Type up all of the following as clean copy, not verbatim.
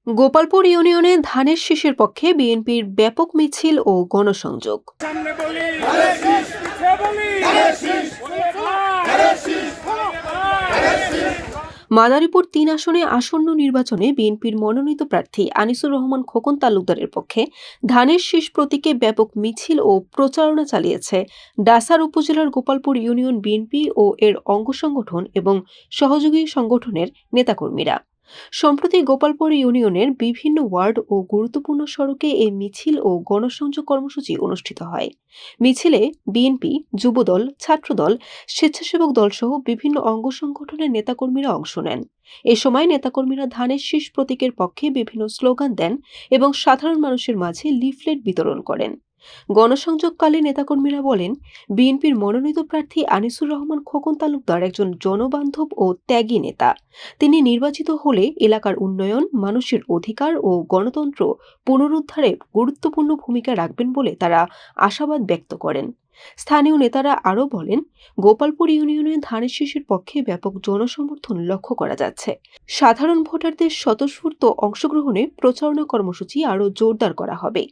গোপালপুর ইউনিয়নে ধানের শীষের পক্ষে বিএনপির ব্যাপক মিছিল ও গণসংযোগ। মাদারীপুর ৩ আসনে আসন্ন নির্বাচনে বিএনপির মনোনীত প্রার্থী আনিসুর রহমান খোকন তালুকদারের পক্ষে ধানের শীষ প্রতীকে ব্যাপক মিছিল ও প্রচারণা চালিয়েছে ডাসার উপজেলার গোপালপুর ইউনিয়ন বিএনপি ও এর অঙ্গ সংগঠন এবং সহযোগী সংগঠনের নেতাকর্মীরা। সম্প্রতি গোপালপুর ইউনিয়নের বিভিন্ন ওয়ার্ড ও গুরুত্বপূর্ণ সড়কে এই মিছিল ও গণসংযোগ কর্মসূচি অনুষ্ঠিত হয়। মিছিলে বিএনপি, যুবদল, ছাত্রদল, স্বেচ্ছাসেবক দলসহ বিভিন্ন অঙ্গ সংগঠনের নেতাকর্মীরা অংশ নেন। এ সময় নেতাকর্মীরা ধানের শীষ প্রতীকের পক্ষে বিভিন্ন স্লোগান দেন এবং সাধারণ মানুষের মাঝে লিফলেট বিতরণ করেন। গণসংযোগকালে নেতাকর্মীরা বলেন, বিএনপির মনোনীত প্রার্থী আনিসুর রহমান খোকন তালুকদার একজন জনবান্ধব ও ত্যাগী নেতা। তিনি নির্বাচিত হলে এলাকার উন্নয়ন, মানুষের অধিকার ও গণতন্ত্র পুনরুদ্ধারে গুরুত্বপূর্ণ ভূমিকা রাখবেন বলে তারা আশাবাদ ব্যক্ত করেন। স্থানীয় নেতারা আরও বলেন, গোপালপুর ইউনিয়নে ধানের শীষের পক্ষে ব্যাপক জনসমর্থন লক্ষ্য করা যাচ্ছে। সাধারণ ভোটারদের স্বতঃস্ফূর্ত অংশগ্রহণে প্রচারণা কর্মসূচি আরও জোরদার করা হবে।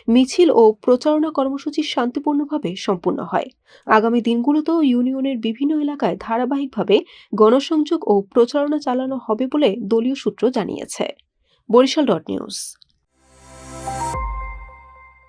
মিছিল ও প্রচারণা কর্মসূচি শান্তিপূর্ণভাবে সম্পূর্ণ হয়। আগামী দিনগুলোতেও ইউনিয়নের বিভিন্ন এলাকায় ধারাবাহিকভাবে গণসংযোগ ও প্রচারণা চালানো হবে বলে দলীয় সূত্র জানিয়েছে। বরিশাল নিউজ।